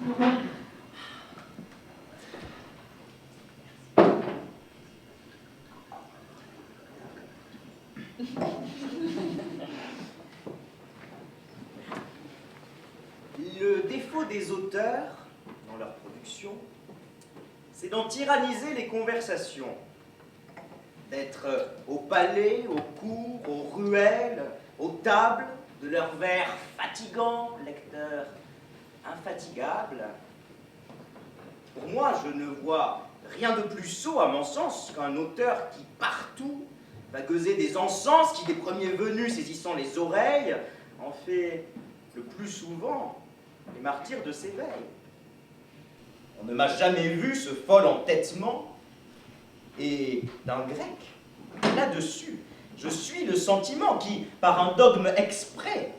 Le défaut des auteurs, dans leur production, c'est d'en tyranniser les conversations, d'être au palais, aux cours, aux ruelles, aux tables, de leurs vers fatigants, lecteurs infatigables. Pour moi, je ne vois rien de plus sot, à mon sens, qu'un auteur qui, partout, va gueuser des encens, qui, des premiers venus saisissant les oreilles, en fait, le plus souvent, les martyrs de ses veilles. On ne m'a jamais vu ce fol entêtement, et d'un grec, là-dessus, je suis le sentiment qui, par un dogme exprès,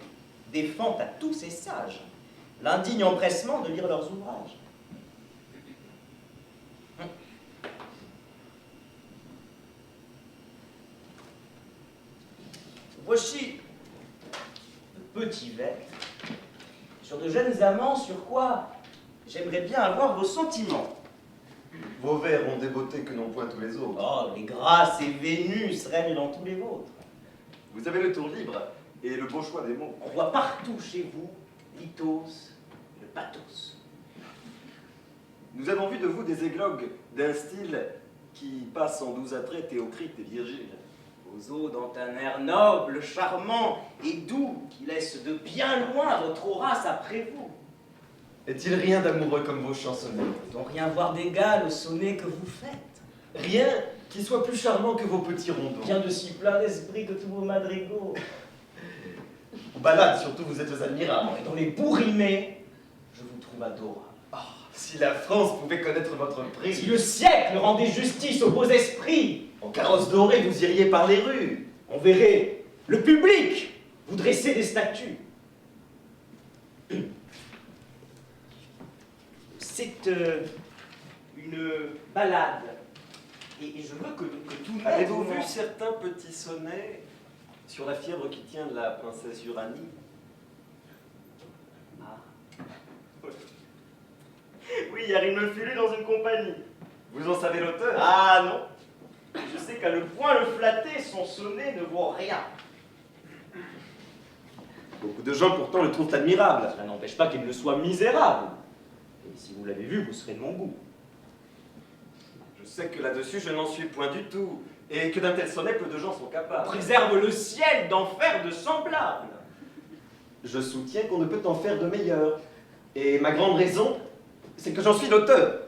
défend à tous ces sages l'indigne empressement de lire leurs ouvrages. Voici de petits vers sur de jeunes amants sur quoi j'aimerais bien avoir vos sentiments. Vos vers ont des beautés que n'ont point tous les autres. Oh, les grâces et Vénus règnent dans tous les vôtres. Vous avez le tour libre et le beau choix des mots. On voit partout chez vous l'ithos, le pathos. Nous avons vu de vous des églogues d'un style qui passe en 12 attraits Théocrite et Virgile. Vos odes ont un air noble, charmant et doux qui laisse de bien loin votre Horace après vous. Est-il rien d'amoureux comme vos chansonnettes? Peut-on rien voir d'égal au sonnet que vous faites? Rien qui soit plus charmant que vos petits rondeaux. Bien de si plein d'esprit que tous vos madrigaux. Aux ballades, surtout, vous êtes admirables. Et dans les bourrimés, je vous trouve adorable. Oh, si la France pouvait connaître votre prix. Si le siècle rendait justice aux beaux esprits, En carrosse dorée, vous iriez par les rues. on verrait le public vous dresser des statues. C'est une ballade. Et je veux que tout le monde... Avez-vous vu certains petits sonnets sur la fièvre qui tient de la princesse Uranie? Ah. Oui, hier il me fut lu dans une compagnie. Vous en savez l'auteur? Ah non. Je sais qu'à le point le flatter, son sonnet ne vaut rien. Beaucoup de gens pourtant le trouvent admirable. Cela n'empêche pas qu'il ne soit misérable. Et si vous l'avez vu, vous serez de mon goût. Je sais que là-dessus, je n'en suis point du tout. Et que d'un tel sonnet, peu de gens sont capables. Préserve le ciel d'en faire de semblables. Je soutiens qu'on ne peut en faire de meilleurs. Et ma grande raison, c'est que j'en suis l'auteur.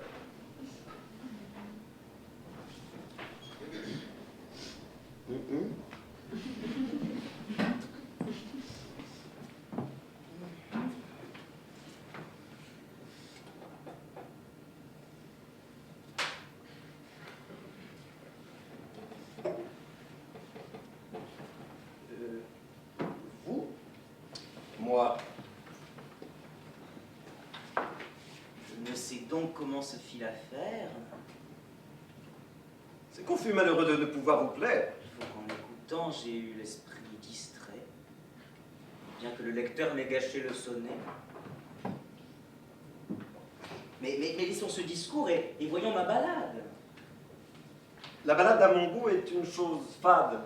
Vous? Moi. Je ne sais donc comment se fit l'affaire. C'est qu'on fut malheureux de ne pouvoir vous plaire. Il faut qu'en écoutant, j'ai eu l'esprit distrait, bien que le lecteur m'ait gâché le sonnet. Mais laissons ce discours et voyons ma ballade. La balade à mon goût est une chose fade.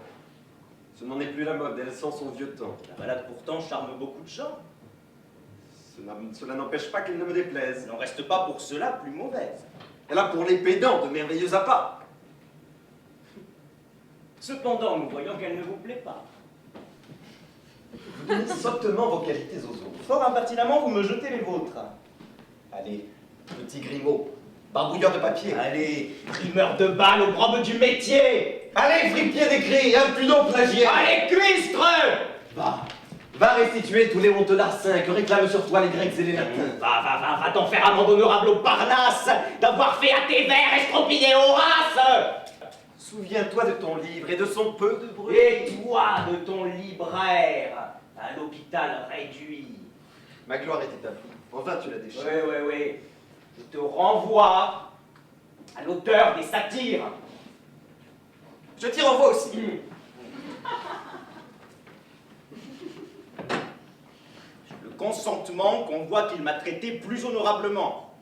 Ce n'en est plus la mode, elle sent son vieux temps. La ballade pourtant charme beaucoup de gens. Cela n'empêche pas qu'elle ne me déplaise. Elle n'en reste pas pour cela plus mauvaise. Elle a pour les pédants de merveilleux appâts. Cependant, nous voyons qu'elle ne vous plaît pas. Vous donnez sottement vos qualités aux autres. Fort impertinemment, vous me jetez les vôtres. Allez, petit Grimaud, barbouilleur de papier. Allez, primeur de balles au brobe du métier. Allez, fripier d'écrit, impudent plagiaire. Allez, cuistre. Va restituer tous les honteux larcins que réclament sur toi les Grecs et les Latins. Va t'en faire amende honorable au Parnasse d'avoir fait à tes vers estropier Horace. Souviens-toi de ton livre et de son peu de bruit. Et toi de ton libraire à l'hôpital réduit. Ma gloire est établie. Enfin, tu la déchiré. Oui. Je te renvoie à l'auteur des satires. Je t'y renvoie aussi. Je le consentement qu'on voit qu'il m'a traité plus honorablement.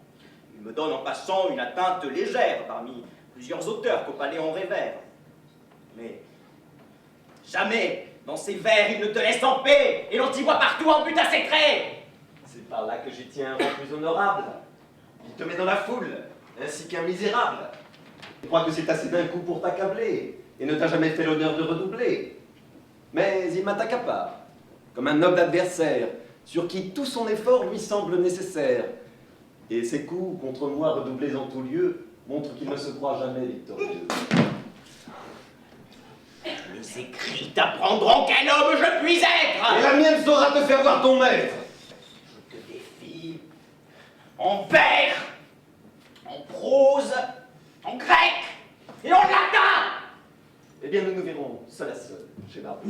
Il me donne en passant une atteinte légère parmi plusieurs auteurs qu'au palais on révère. Mais jamais dans ses vers il ne te laisse en paix et l'on t'y voit partout en but à ses traits. C'est par là que j'y tiens un rang plus honorable. Il te met dans la foule, ainsi qu'un misérable. Je crois que c'est assez d'un coup pour t'accabler, et ne t'a jamais fait l'honneur de redoubler. Mais il m'attaque à part, comme un noble adversaire, sur qui tout son effort lui semble nécessaire. Et ses coups contre moi redoublés en tout lieu montrent qu'il ne se croit jamais victorieux. Mes écrits t'apprendront quel homme je puis être. Et la mienne saura te faire voir ton maître. Je te défie en vers, en prose, en grec et en latin. Eh bien, nous nous verrons seul à seul, chez Barbe.